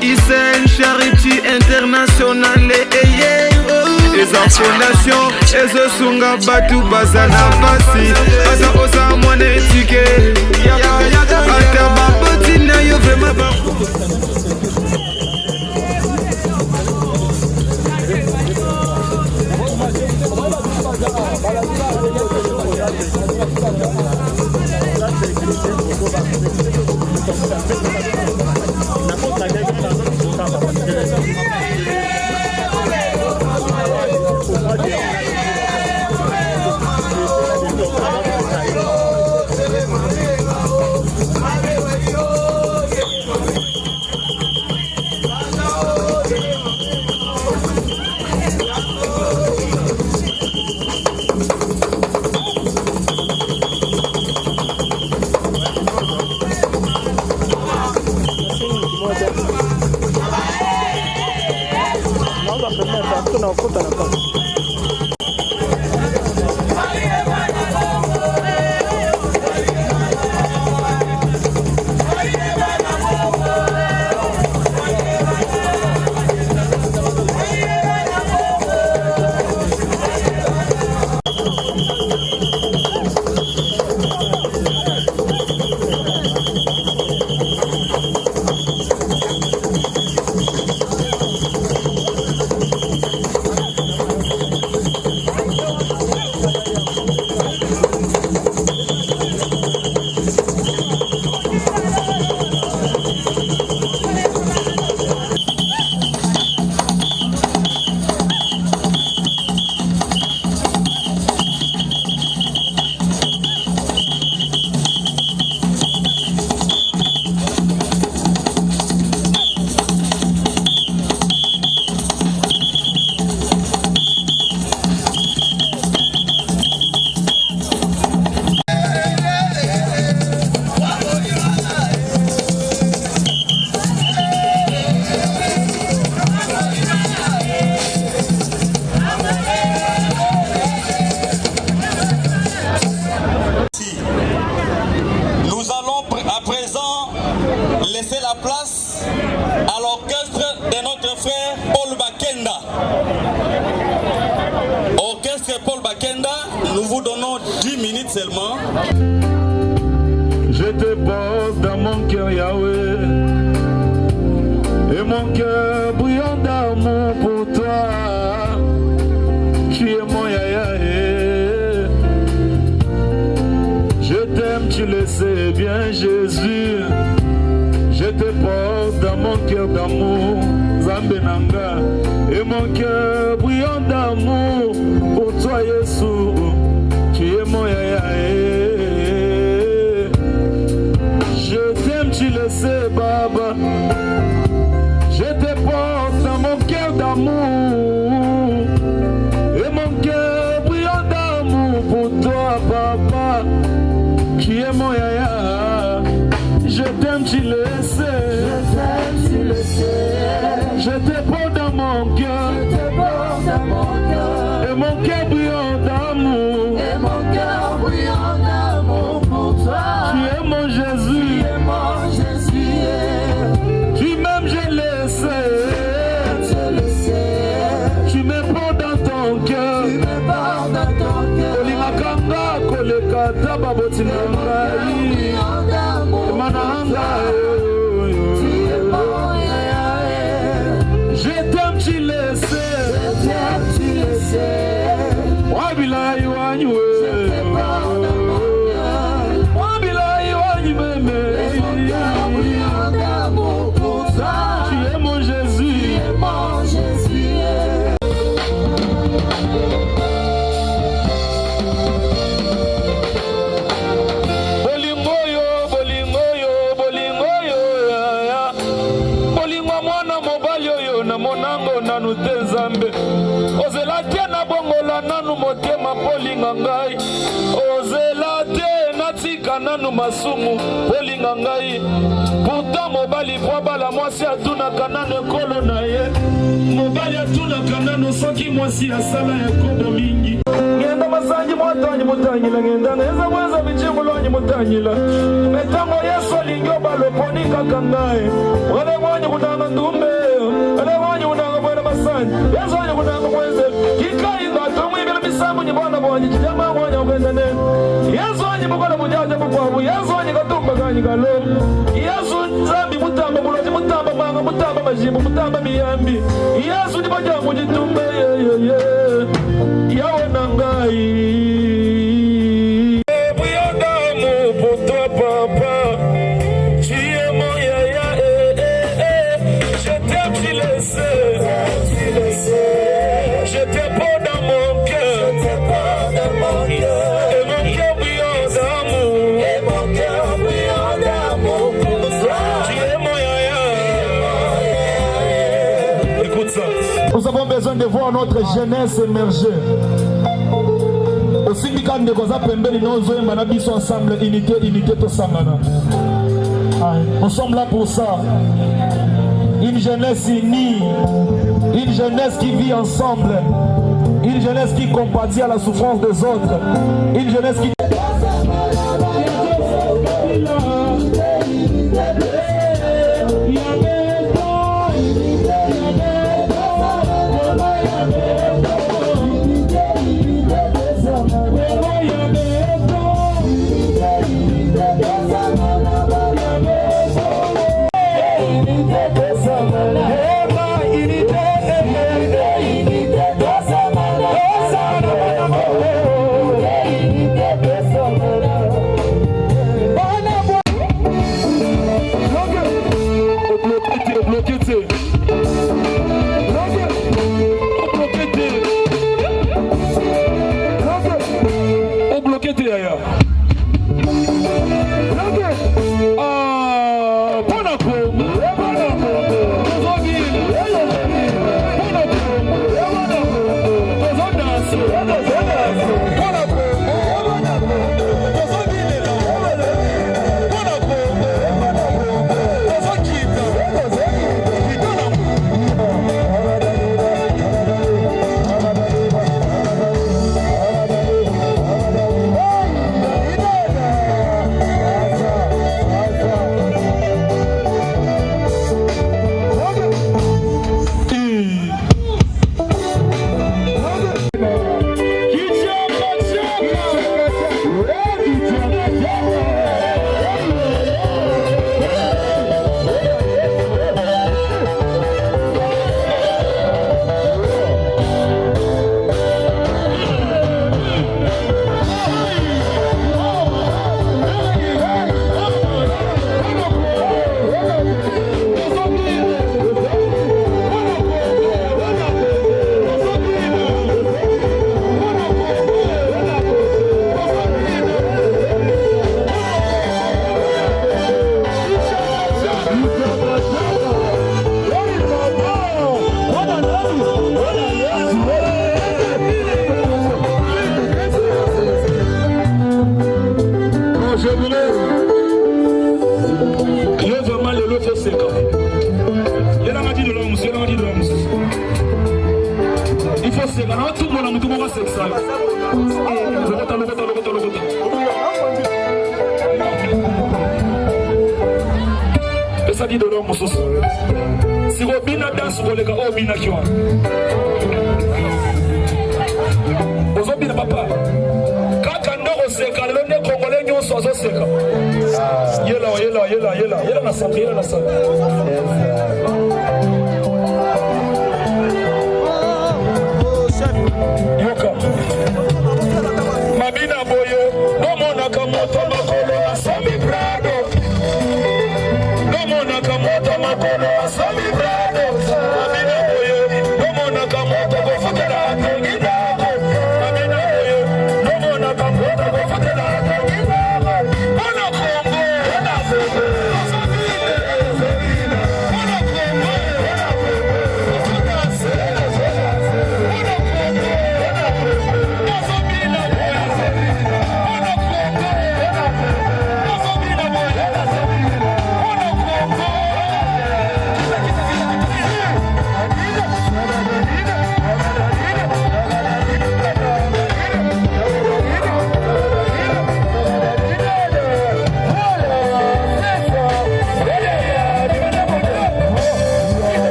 Isen Charity International Eza fondation Ezo sunga batu baza na pasi Baza oza mwana etike Ata baboti na yo vrema baku Nous vous donnons 10 minutes seulement. Je te porte dans mon cœur, Yahweh, et mon cœur brillant d'amour pour toi. Tu es mon Yahweh. Je t'aime, tu le sais bien, Jésus. Je te porte dans mon cœur d'amour, Zambenanga, et mon cœur brillant d'amour pour toi, Jésus. Tu es mon Yahweh. Je t'aime, tu le sais, Baba. Je te porte dans mon cœur d'amour, et mon cœur brillant d'amour pour toi, Papa. Tu es mon Yahweh. Je t'aime, tu le sais. Je t'aime, tu le sais. Je te porte dans mon cœur. Je te porte dans mon cœur. Et mon cœur brillant d'amour. Et mon cœur brillant d'amour pour toi. Tu es mon Jésus. Tu es mon Jésus. Tu m'aimes, je le sais. Je le sais. Tu me portes dans ton cœur. Tu me portes dans ton cœur. Olimakanga, kolekata, babotinanga. Je t'aime, tu le sais. Je t'aime, tu le sais. Wabila iwanyu. Je te porte dans mon cœur. Wabila iwanyu meme. Et mon cœur brillant d'amour pour toi. Tu es mon Jésus. Tu es mon Jésus. Monango nanu tenzambe ozela te na bongola nanu motema polinga ngai ozela te natika nanu masumu polinga ngai pourtant mobali po bala mwasi atunaka nanu ekolo na ye mobali atunaka nanu soki mwasi asala ya kobo mingi ngenda masanji mwatanyi mutanyila ngenda ngeza mweza michimu lwanyi mutanyila metango Yesu alingyoba loponika kangae wale wanyi kunanga ndumbe wale wanyi kunanga mwena masanji Yesu wanyi kunanga mweze kika inga tumwibila misamu nyibwana mwanyi chijama mwanya ukwenda nene Yesu wanyi mukona mujaja mukwabu Yesu wanyi katumba kanyi kalomu Yesu zambi mutamba muloti mutamba manga mutamba majibu mutamba miyambi Yesu nipaja mujitumbe yawe nangai Buyadamu puto papa Chie moya ya Je t'aime tu le sais Je t'aime pas dans mon cœur Et mon cœur bouillant d'amour Et mon cœur bouillant d'amour Chie moya ya Écoute ça. Nous avons besoin de voir notre jeunesse émerger. Aussi, nous ensemble, unité, tout ça. Nous sommes là pour ça. Une jeunesse unie, une jeunesse qui vit ensemble, une jeunesse qui compatit à la souffrance des autres, une jeunesse qui...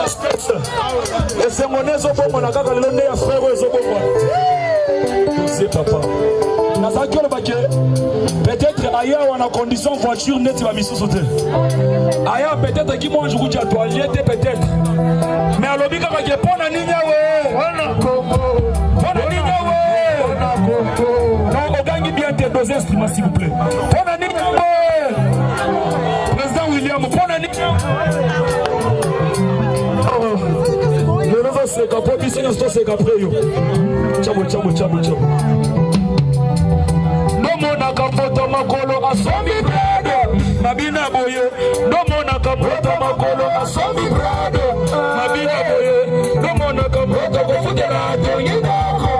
Et c'est mon bon, la caca, le nez à frère, c'est papa. Peut-être ailleurs on a condition voiture net va me sauter. Ailleurs peut-être qui mange goût à toilette peut-être. Mais à l'objet quand il pon na ninya we. Pon na ninya we. Non, on gagne bien tes deux instruments s'il vous plaît. Pon na ninya we. Président William, pon na ninya. Le nouveau c'est qu'après business to c'est qu'après yo. Chabo. Mona kapoto makolo asomi brado mabina boye no mona kapoto makolo asomi brado mabina boye no mona kapoto kufutera to yidako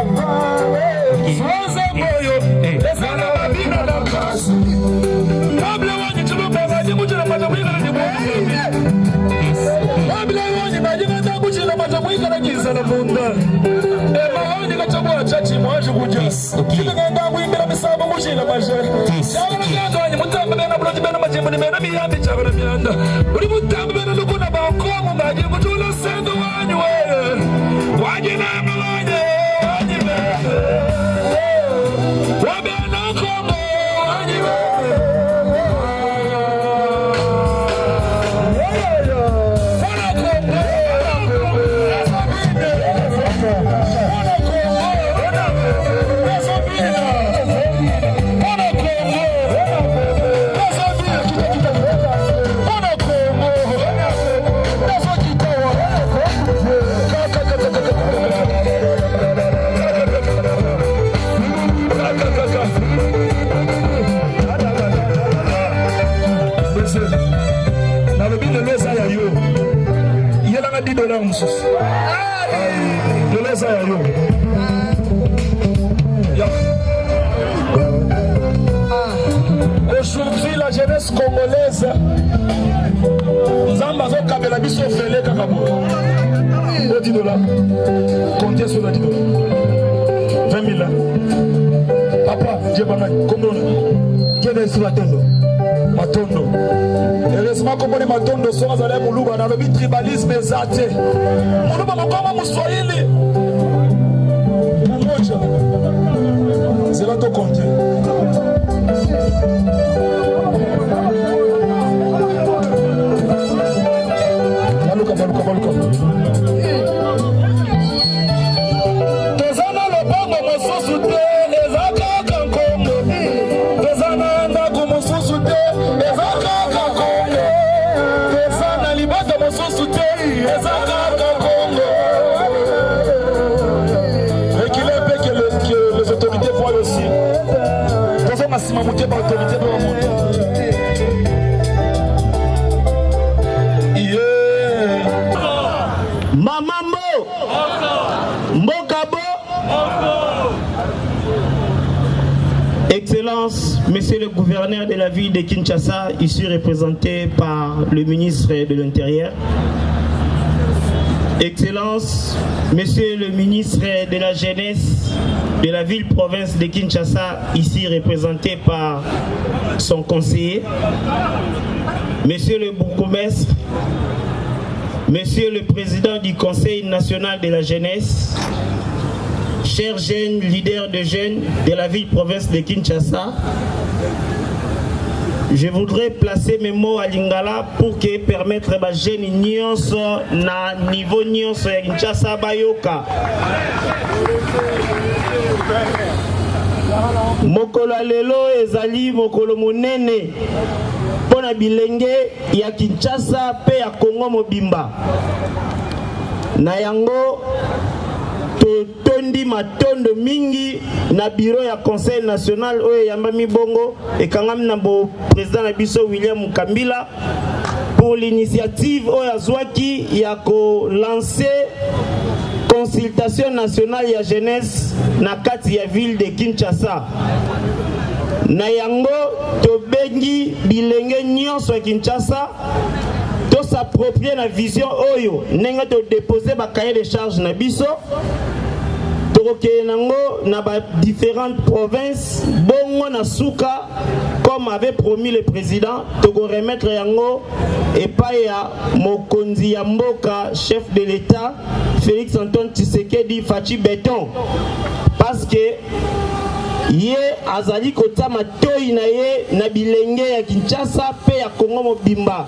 soze boyo lesana mabina na kasu kabla wani chulo bazaji mujira matamwika na jibu kabla wani majina takuchi na matamwika na kisa na munda maoni kachagua chachi mwaji kuja kile ngenda kuimbira misabo mushila mashe chabana myanda ni mutamba bena buloti bena majimbo ni bena miyambi chabana myanda uri mutamba bena lukuna bakomu baje kutula sendo wanyu wewe waje na mwanyi waje wabe na komo waje Aujourd'hui, la jeunesse congolaise, Zamba Zoka la biso fele kakabo. 10 $. Comptez sur le 10 $. 20 000 là. Papa, Dieu banane, comment on Dieu est sur la tondo. Matondo. Heureusement comme on est matondo, so azale muluba na lobi tribalisme zate. Muluba makoma muswahili. Umoja. C'est là to compter. Baluka. Tozana lobango mosusu te, ezaka kankongo. Tozana ndako mosusu te, ezaka kankongo. Tozana libata mosusu te, ezaka kankongo. Et qu'il est peu que les autorités voient aussi. Tozana masima mouté par l'autorité pour la monter. Excellence, Monsieur le gouverneur de la ville de Kinshasa, ici représenté par le ministre de l'Intérieur. Excellence, Monsieur le ministre de la Jeunesse de la ville-province de Kinshasa, ici représenté par son conseiller. Monsieur le bourgmestre, Monsieur le président du Conseil national de la jeunesse, chers jeunes leaders de jeunes de la ville-province de Kinshasa, je voudrais placer mes mots à Lingala pour que permettre aux jeunes nyonso na niveau nyonso ya Kinshasa bayoka. Mokolo lelo ezali mokolo monene pona bilenge ya Kinshasa pe ya Congo mobimba. Na yango tondi matondo mingi na bureau ya conseil national oyo yamba mibongo ekangami na bo président na biso William Kambila pour l'initiative oyo azwaki ya ko lancer consultation nationale ya jeunesse na kati ya ville de Kinshasa. Na yango tobengi bilenge nyonso ya Kinshasa to s'approprier la vision oyo nenga to déposer ba cahier de charge na biso to tokokeye nango na ba différentes provinces bongo na suka comme avait promis le président toko remettre yango epai ya mokonzi ya mboka chef de l'État Félix Antoine Tshisekedi Fachi Béton parce que ye azali kota matoi na ye na bilenge ya Kinshasa pe ya Congo mobimba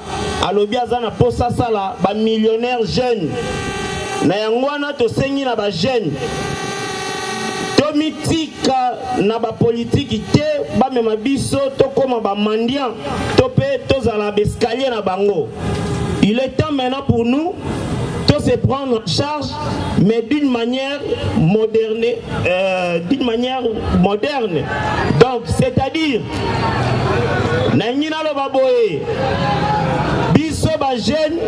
alobi azana posa sala ba millionnaire jeune na yango wana tosengi na ba jeune tomitika na ba politique te ba mema biso tokoma ba mendiant to pe tozala escalier na bango. Il est temps maintenant pour nous de se prendre en charge, mais d'une manière moderne. Donc, c'est-à-dire, Nangina lo baboye, biso ba jeune,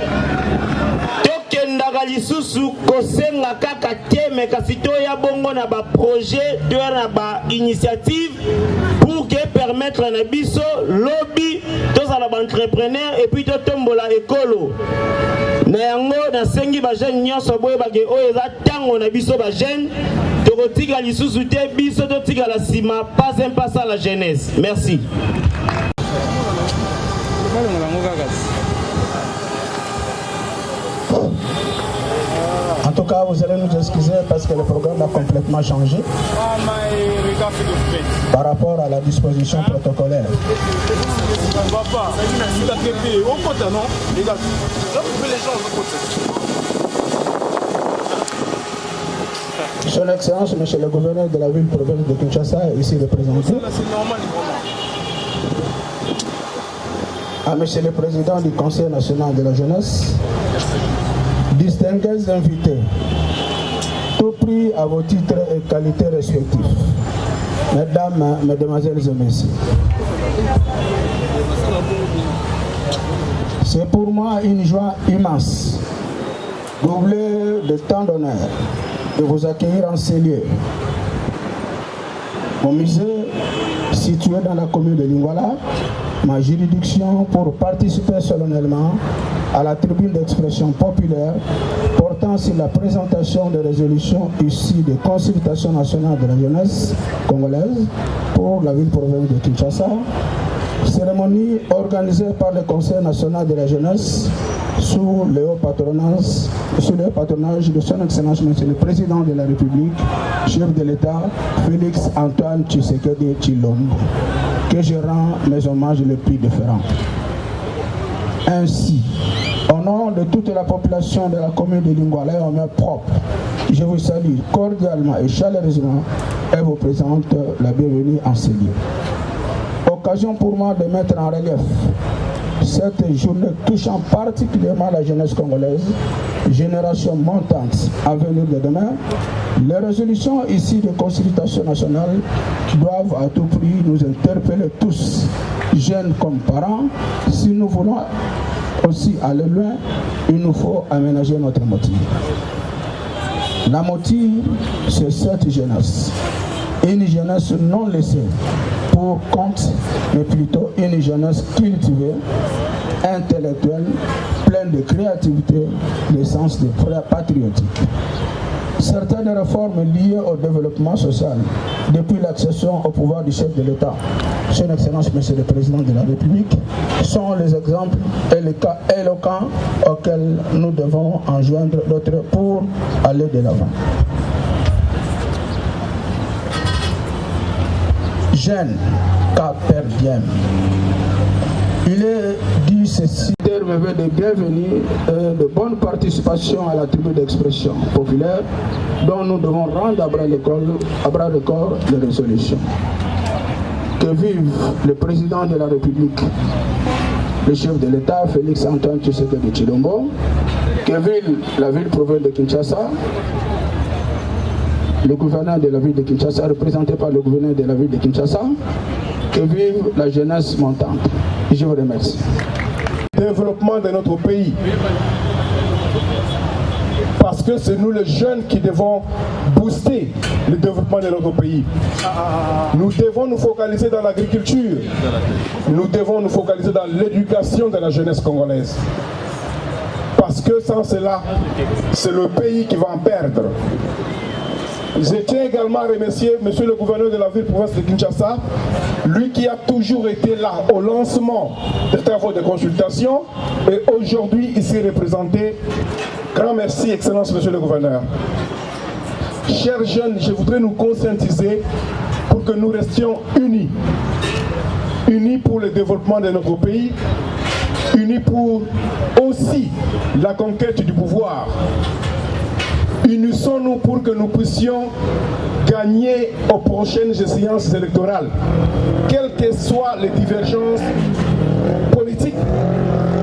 tokendaka lisusu kosenga kaka te me kasi toya bongo na ba projet, toya na ba initiative pour que permettre na biso lobby, tozala ba entrepreneur et puis totombola ekolo. Na yango na sengi ba jeune nyonso boye ba ke oyo eza tango na biso ba jeune tokotika lisusu te biso totika la sima pas un pas à la jeunesse. Merci. En tout cas, vous allez nous excuser parce que le programme a complètement changé par rapport à la disposition protocolaire. Son Excellence, Monsieur le gouverneur de la ville province de Kinshasa, est ici représenté. À Monsieur le président du Conseil national de la jeunesse, distingués invités, tout pris à vos titres et qualités respectifs, mesdames, mesdemoiselles et messieurs. C'est pour moi une joie immense, doublée de tant d'honneur, de vous accueillir en ces lieux. Mon musée, situé dans la commune de Lingwala, ma juridiction pour participer solennellement à la tribune d'expression populaire portant sur la présentation des résolutions issues des consultations nationales de la jeunesse congolaise pour la ville-province de Kinshasa, cérémonie organisée par le Conseil national de la jeunesse sous le haut patronage de son Excellence Monsieur le Président de la République, chef de l'État, Félix Antoine Tshisekedi Tshilombo, que je rends mes hommages les plus déférents. Ainsi, au nom de toute la population de la commune de Lingwala et en main propre, je vous salue cordialement et chaleureusement et vous présente la bienvenue en ces lieux. Occasion pour moi de mettre en relief cette journée touchant particulièrement la jeunesse congolaise, génération montante à venir de demain. Les résolutions ici de consultation nationale doivent à tout prix nous interpeller tous, jeunes comme parents. Si nous voulons aussi aller loin, il nous faut aménager notre motif. La motive, c'est cette jeunesse. Une jeunesse non laissée pour compte, mais plutôt une jeunesse cultivée, intellectuelle, pleine de créativité, de sens de patriotique. Certaines réformes liées au développement social, depuis l'accession au pouvoir du chef de l'État, son Excellence Monsieur le Président de la République, sont les exemples et les cas éloquents auxquels nous devons enjoindre d'autres pour aller de l'avant. Jeune, Cap-Vert diem. Il est dit ceci, me veut de bienvenue et de bonne participation à la tribune d'expression populaire dont nous devons rendre à bras le corps les résolutions. Que vive le président de la République, le chef de l'État, Félix Antoine Tshisekedi Tshilombo. Que vive la ville-province de Kinshasa, le gouverneur de la ville de Kinshasa, représenté par le gouverneur de la ville de Kinshasa. Que vive la jeunesse montante. Je vous remercie. Développement de notre pays. Parce que c'est nous les jeunes qui devons booster le développement de notre pays. Nous devons nous focaliser dans l'agriculture. Nous devons nous focaliser dans l'éducation de la jeunesse congolaise. Parce que sans cela, c'est le pays qui va en perdre. Je tiens également à remercier monsieur le gouverneur de la ville-province de Kinshasa, lui qui a toujours été là au lancement des travaux de consultation et aujourd'hui ici représenté. Grand merci, Excellence monsieur le gouverneur. Chers jeunes, je voudrais nous conscientiser pour que nous restions unis. Unis pour le développement de notre pays, unis pour aussi la conquête du pouvoir. Unissons-nous pour que nous puissions gagner aux prochaines échéances électorales, quelles que soient les divergences politiques,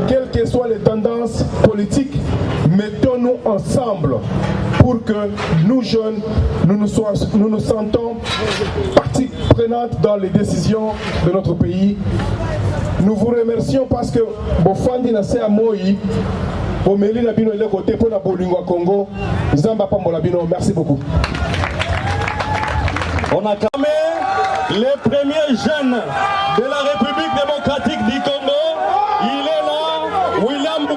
quelles que soient les tendances politiques, mettons-nous ensemble pour que nous jeunes, nous nous sentons partie prenante dans les décisions de notre pays. Nous vous remercions parce que Bofandi na se amoyi Bomeli na bino le côté pour la Bolingwa Congo. Zamba Pambola bino. Merci beaucoup. On a clamé les premiers jeunes de la République démocratique du Congo. Il est là, William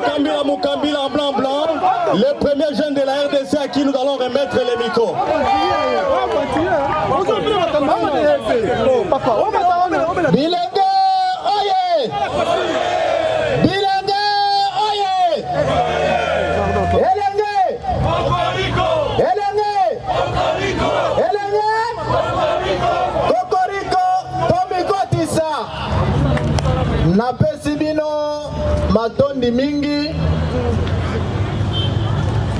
Mukambila en blanc, les premiers jeunes de la RDC à qui nous allons remettre les micros. Bilengue, oye! Bilengue, oye! Elenge! Elenge! Elenge! Kokoriko, Tomiko Tissa! Napesi bino matondi mingi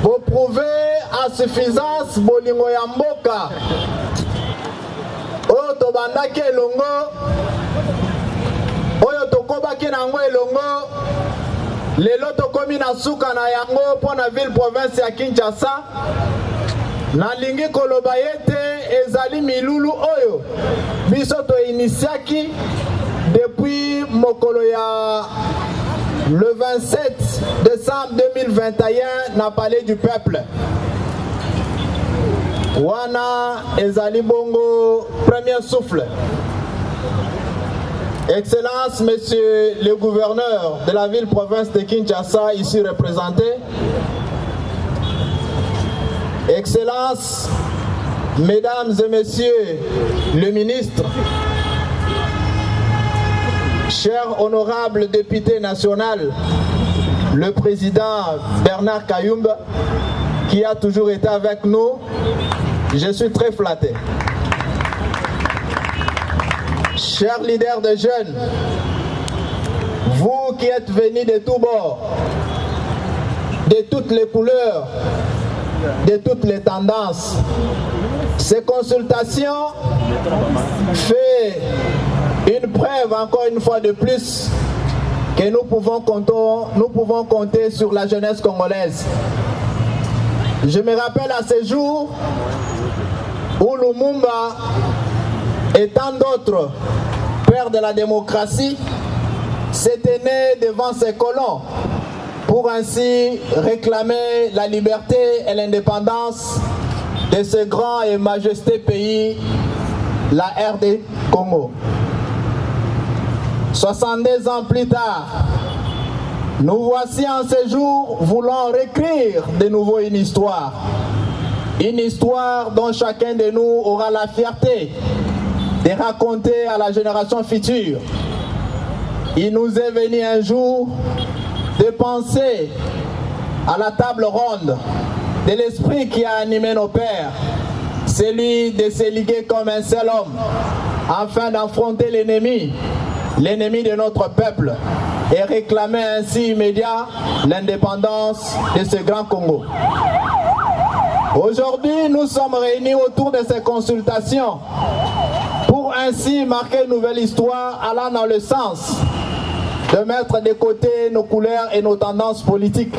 pour prouver à suffisance bolingo ya mboka. Oyo tobandaki elongo, oyo tokobaki nango elongo, lelo tokomi na suka na yango mpo na ville province ya Kinshasa. Nalingi koloba ete ezali milulu oyo biso toinitiaki depuis mokolo ya le 27 décembre 2021 na Palais du Peuple. Wana ezali bongo premier souffle. Excellence, monsieur le gouverneur de la ville-province de Kinshasa, ici représenté. Excellence, mesdames et messieurs le ministre, cher honorable député national, le président Bernard Kayumba, qui a toujours été avec nous, je suis très flatté. Chers leaders de jeunes, vous qui êtes venus de tous bords, de toutes les couleurs, de toutes les tendances, ces consultations font une preuve encore une fois de plus que nous pouvons compter sur la jeunesse congolaise. Je me rappelle à ce jour où Lumumba et tant d'autres pères de la démocratie s'étaient nés devant ses colons pour ainsi réclamer la liberté et l'indépendance de ce grand et majestueux pays, la RD Congo. 62 ans plus tard, nous voici en ce jour voulant réécrire de nouveau une histoire dont chacun de nous aura la fierté de raconter à la génération future. Il nous est venu un jour de penser à la table ronde de l'esprit qui a animé nos pères, celui de se liguer comme un seul homme afin d'affronter l'ennemi de notre peuple et réclamer ainsi immédiat l'indépendance de ce grand Congo. Aujourd'hui, nous sommes réunis autour de ces consultations pour ainsi marquer une nouvelle histoire allant dans le sens de mettre de côté nos couleurs et nos tendances politiques,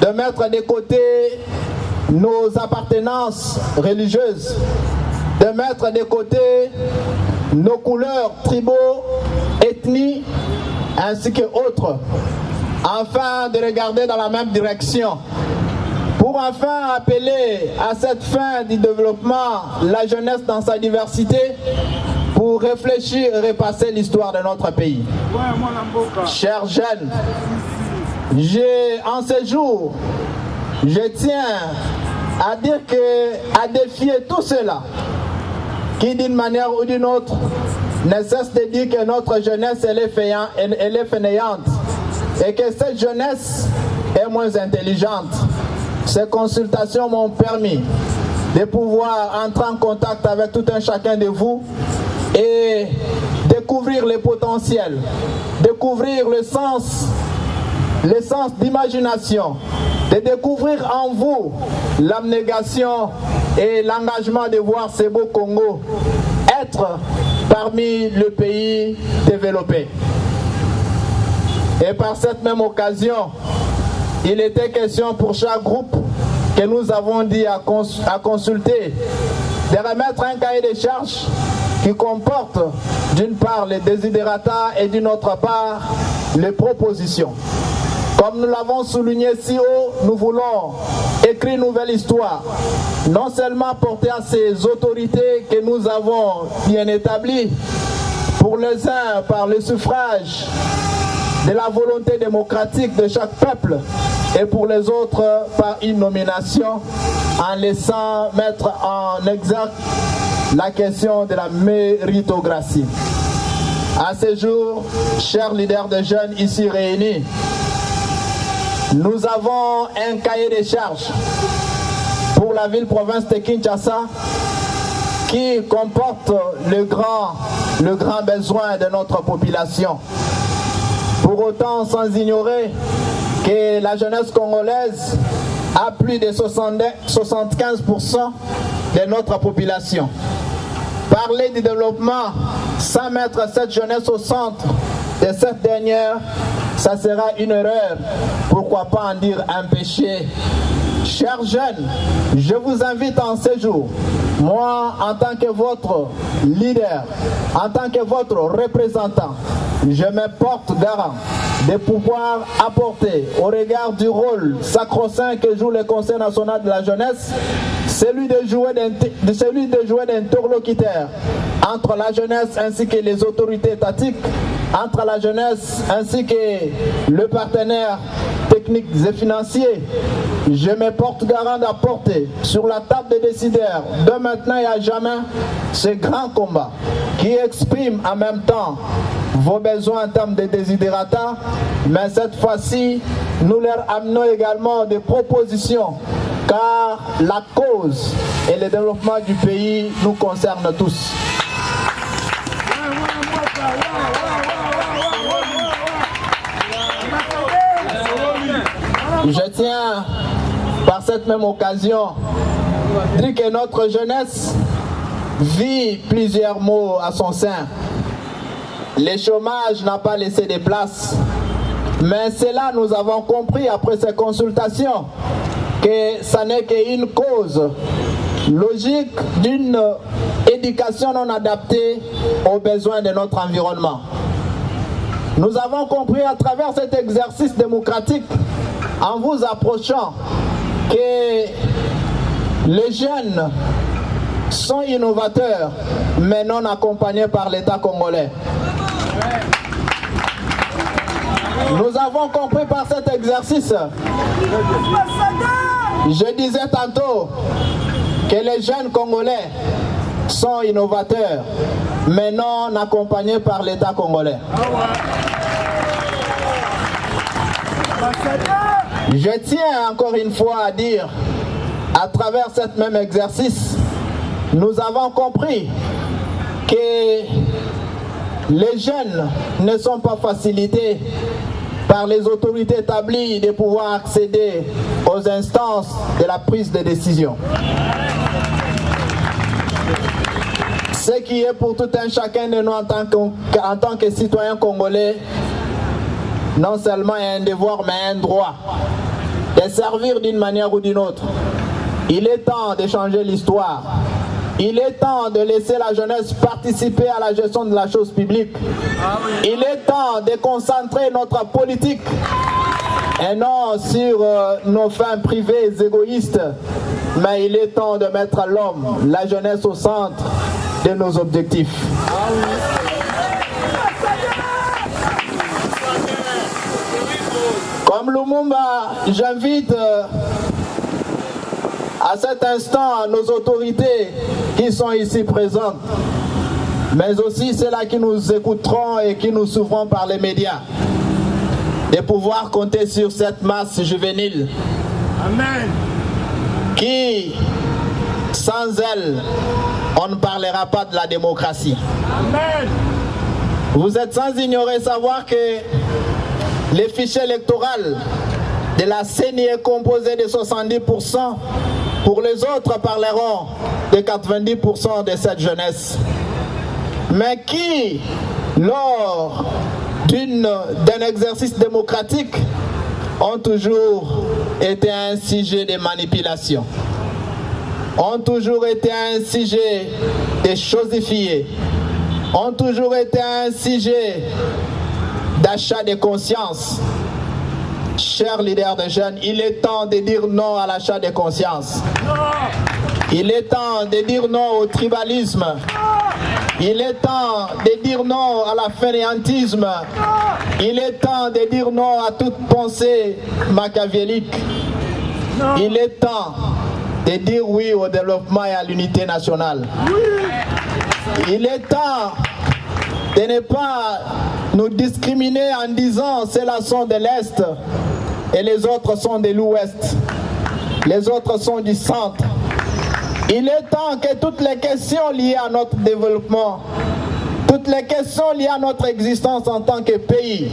de mettre de côté nos appartenances religieuses, de mettre de côté nos couleurs tribaux, ethnies, ainsi que autres, afin de regarder dans la même direction, pour enfin appeler à cette fin du développement la jeunesse dans sa diversité, pour réfléchir et repasser l'histoire de notre pays. Chers jeunes, en ce jour, je tiens à dire que, à défier tout cela qui d'une manière ou d'une autre ne cesse de dire que notre jeunesse elle est fainéante et que cette jeunesse est moins intelligente. Ces consultations m'ont permis de pouvoir entrer en contact avec tout un chacun de vous et découvrir les potentiels, découvrir le sens d'imagination, de découvrir en vous l'abnégation et l'engagement de voir ce beau Congo être parmi les pays développés. Et par cette même occasion, il était question pour chaque groupe que nous avons dit à consulter de remettre un cahier de charges qui comporte d'une part les desiderata et d'une autre part les propositions. Comme nous l'avons souligné si haut, nous voulons écrire une nouvelle histoire, non seulement porter à ces autorités que nous avons bien établies, pour les uns par le suffrage de la volonté démocratique de chaque peuple, et pour les autres par une nomination, en laissant mettre en exergue la question de la méritocratie. À ce jour, chers leaders de jeunes ici réunis, nous avons un cahier de charges pour la ville-province de Kinshasa qui comporte le grand besoin de notre population. Pour autant, sans ignorer que la jeunesse congolaise a plus de 75% de notre population. Parler du développement sans mettre cette jeunesse au centre de cette dernière, ça sera une erreur, pourquoi pas en dire un péché. Chers jeunes, je vous invite en ce jour, moi en tant que votre leader, en tant que votre représentant, je me porte garant de pouvoir apporter au regard du rôle sacro-saint que joue le Conseil national de la jeunesse, celui de jouer d'interlocuteur entre la jeunesse ainsi que les autorités étatiques, entre la jeunesse ainsi que le partenaire techniques et financiers. Je me porte garant d'apporter sur la table des décideurs de maintenant et à jamais ce grand combat qui exprime en même temps vos besoins en termes de désidérata, mais cette fois-ci, nous leur amenons également des propositions car la cause et le développement du pays nous concernent tous. Je tiens par cette même occasion à dire que notre jeunesse vit plusieurs maux à son sein. Le chômage n'a pas laissé de place, mais cela nous avons compris après ces consultations que ça n'est qu'une cause logique d'une éducation non adaptée aux besoins de notre environnement. Nous avons compris à travers cet exercice démocratique, en vous approchant, que les jeunes sont innovateurs, mais non accompagnés par l'État congolais. Nous avons compris par cet exercice, je disais tantôt, que les jeunes congolais sont innovateurs, mais non accompagnés par l'État congolais. Je tiens encore une fois à dire, à travers cet même exercice, nous avons compris que les jeunes ne sont pas facilités par les autorités établies de pouvoir accéder aux instances de la prise de décision. Ce qui est pour tout un chacun de nous en tant que citoyens congolais, non seulement un devoir mais un droit de servir d'une manière ou d'une autre. Il est temps de changer l'histoire. Il est temps de laisser la jeunesse participer à la gestion de la chose publique. Il est temps de concentrer notre politique et non sur nos fins privées égoïstes, mais il est temps de mettre l'homme, la jeunesse au centre de nos objectifs. Comme Lumumba, j'invite à cet instant nos autorités qui sont ici présentes, mais aussi ceux-là qui nous écouteront et qui nous suivront par les médias, de pouvoir compter sur cette masse juvénile. Amen. Qui, sans elle, on ne parlera pas de la démocratie. Amen. Vous êtes sans ignorer savoir que les fichiers électoraux de la CENI est composé de 70%. Pour les autres parleront de 90% de cette jeunesse. Mais qui, lors d'un exercice démocratique, ont toujours été un sujet de manipulation, ont toujours été un sujet de chosifier, ont toujours été un sujet d'achat de conscience. Chers leaders de jeunes, il est temps de dire non à l'achat de conscience. Il est temps de dire non au tribalisme. Il est temps de dire non à la fainéantisme. Il est temps de dire non à toute pensée machiavélique. Il est temps de dire oui au développement et à l'unité nationale. Il est temps de ne pas nous discriminer en disant ceux-là sont de l'Est et les autres sont de l'Ouest. Les autres sont du centre. Il est temps que toutes les questions liées à notre développement, toutes les questions liées à notre existence en tant que pays,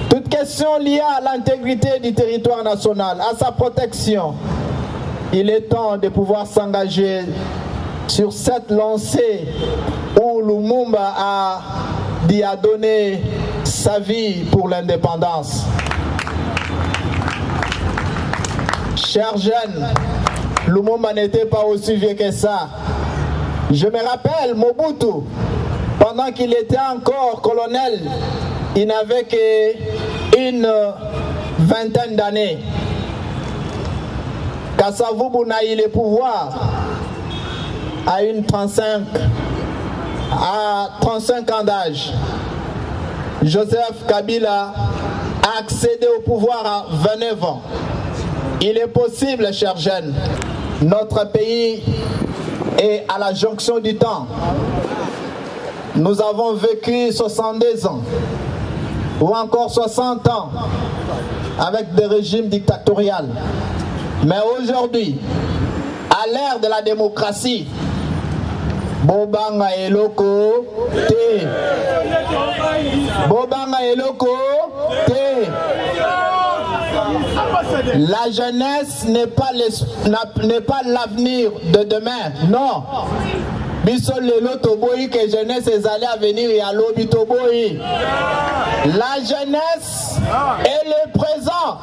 toutes questions liées à l'intégrité du territoire national, à sa protection, il est temps de pouvoir s'engager sur cette lancée où Lumumba a donné sa vie pour l'indépendance. Chers jeunes, Lumumba n'était pas aussi vieux que ça. Je me rappelle Mobutu, pendant qu'il était encore colonel, il n'avait qu'une vingtaine d'années. Kasavubu n'a eu le pouvoir à 35 ans d'âge. Joseph Kabila a accédé au pouvoir à 29 ans. Il est possible, chers jeunes, notre pays est à la jonction du temps. Nous avons vécu 62 ans ou encore 60 ans avec des régimes dictatoriaux. Mais aujourd'hui, à l'ère de la démocratie, Bobanga eloko te. Bobanga eloko te. La jeunesse n'est pas l'avenir de demain. Non. Biso lelo toboyi que jeunesse est allée à venir et à l'obi toboyi. La jeunesse est le présent.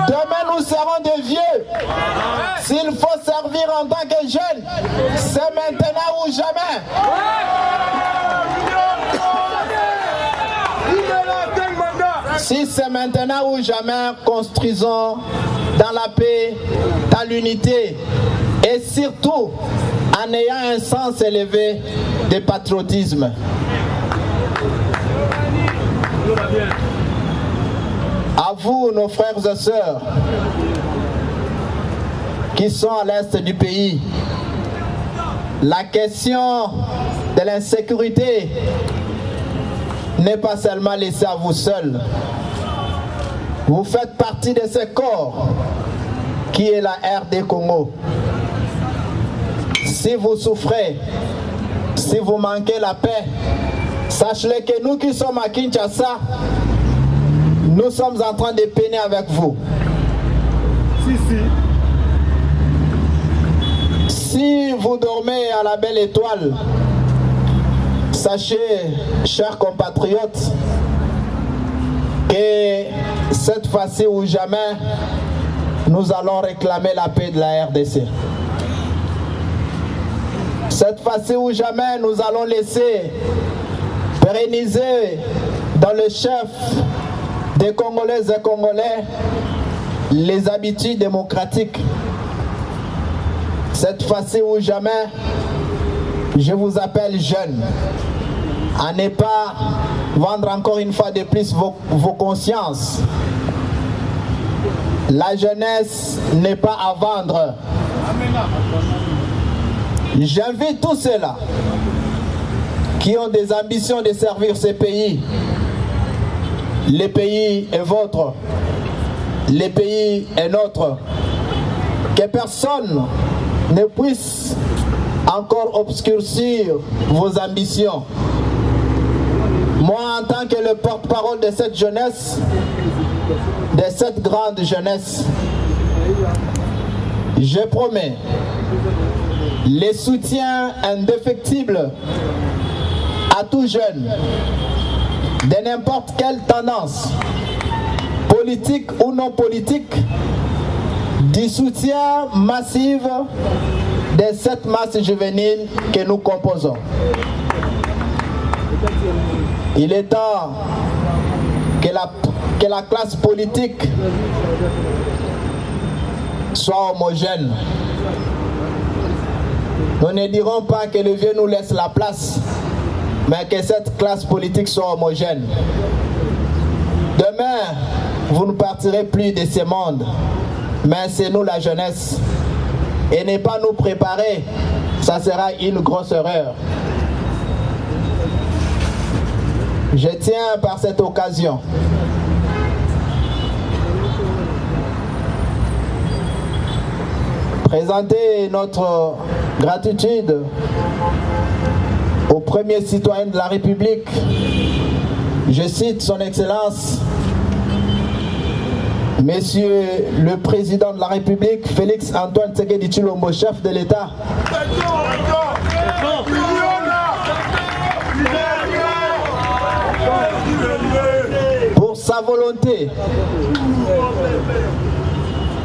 Demain nous serons des vieux. S'il faut servir en tant que jeunes, c'est maintenant ou jamais. Si c'est maintenant ou jamais, construisons dans la paix, dans l'unité et surtout en ayant un sens élevé de patriotisme. À vous, nos frères et sœurs, qui sont à l'est du pays, la question de l'insécurité n'est pas seulement laissée à vous seuls. Vous faites partie de ce corps qui est la RD Congo. Si vous souffrez, si vous manquez la paix, sachez que nous qui sommes à Kinshasa, nous sommes en train de peiner avec vous. Si vous dormez à la belle étoile, sachez, chers compatriotes, que cette fois-ci ou jamais, nous allons réclamer la paix de la RDC. Cette fois-ci ou jamais, nous allons laisser pérenniser dans le chef des Congolaises et Congolais les habitudes démocratiques. Cette fois-ci ou jamais, je vous appelle jeunes à ne pas vendre encore une fois de plus vos consciences La jeunesse n'est pas à vendre. J'invite tous ceux-là qui ont des ambitions de servir ce pays. Le pays est votre. Le pays est notre. Que personne ne puisse encore obscurcir vos ambitions. Moi, en tant que le porte-parole de cette jeunesse, de cette grande jeunesse, je promets le soutien indéfectible à tout jeune, de n'importe quelle tendance, politique ou non politique, du soutien massif de cette masse juvénile que nous composons. Il est temps que la classe politique soit homogène. Nous ne dirons pas que le vieux nous laisse la place, mais que cette classe politique soit homogène. Demain, vous ne partirez plus de ce monde, mais c'est nous la jeunesse. Et ne pas nous préparer, ça sera une grosse erreur. Je tiens par cette occasion présenter notre gratitude au premier citoyen de la République. Je cite son Excellence, Monsieur le Président de la République, Félix Antoine Tshisekedi Tshilombo, chef de l'État. Pour sa volonté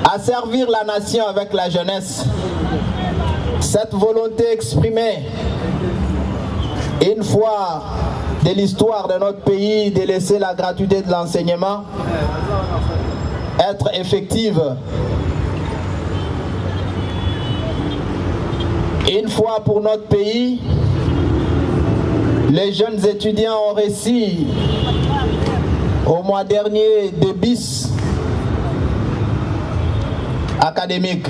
à servir la nation avec la jeunesse. Cette volonté exprimée une fois de l'histoire de notre pays de laisser la gratuité de l'enseignement être effective. Une fois pour notre pays, les jeunes étudiants ont réussi au mois dernier des bis académiques.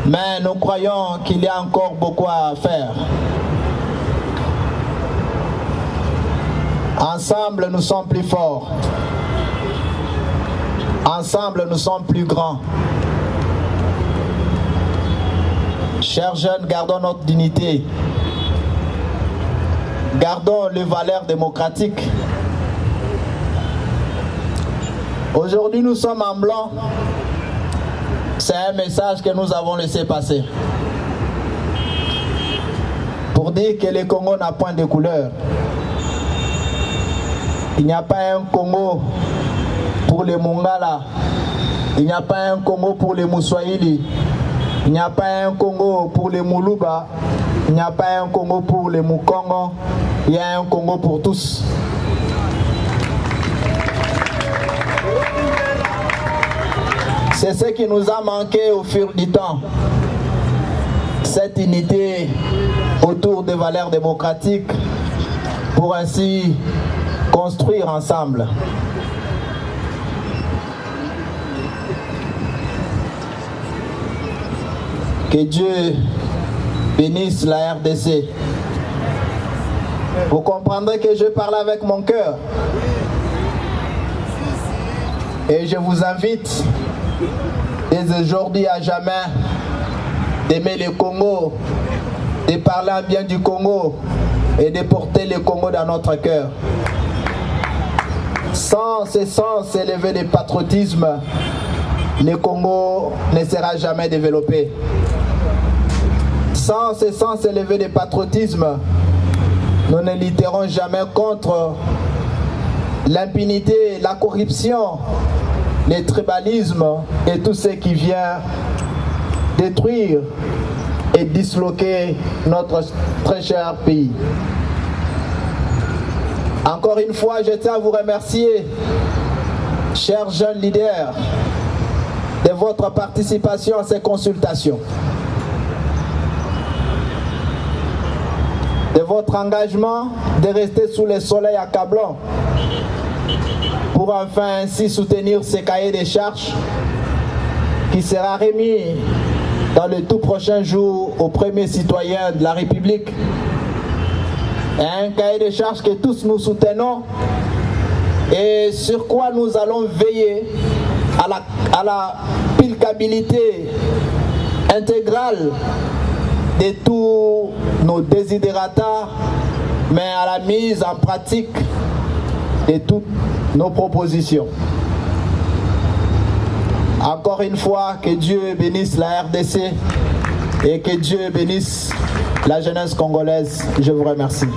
Mais nous croyons qu'il y a encore beaucoup à faire. Ensemble, nous sommes plus forts. Ensemble, nous sommes plus grands. Chers jeunes, gardons notre dignité. Gardons les valeurs démocratiques. Aujourd'hui, nous sommes en blanc. C'est un message que nous avons laissé passer. Pour dire que le Congo n'a point de couleur. Il n'y a pas un Congo pour les Mongala. Il n'y a pas un Congo pour les Mouswahili. Il n'y a pas un Congo pour les Moulouba. Il n'y a pas un Congo pour les Moukongo. Il y a un Congo pour tous. C'est ce qui nous a manqué au fil du temps. Cette unité autour des valeurs démocratiques pour ainsi construire ensemble. Que Dieu bénisse la RDC. Vous comprendrez que je parle avec mon cœur. Et je vous invite, dès aujourd'hui à jamais, d'aimer le Congo, de parler bien du Congo et de porter le Congo dans notre cœur. Sans s'élever de patriotisme, le Congo ne sera jamais développé. Sans s'élever de patriotisme, nous ne lutterons jamais contre l'impunité, la corruption, le tribalisme et tout ce qui vient détruire et disloquer notre très cher pays. Encore une fois, je tiens à vous remercier, chers jeunes leaders, de votre participation à ces consultations, de votre engagement de rester sous le soleil accablant pour enfin ainsi soutenir ce cahier des charges qui sera remis dans le tout prochain jour aux premiers citoyens de la République. Un cahier des charges que tous nous soutenons et sur quoi nous allons veiller à la applicabilité intégrale de tous nos désidérata, mais à la mise en pratique de toutes nos propositions. Encore une fois, que Dieu bénisse la RDC et que Dieu bénisse la jeunesse congolaise. Je vous remercie.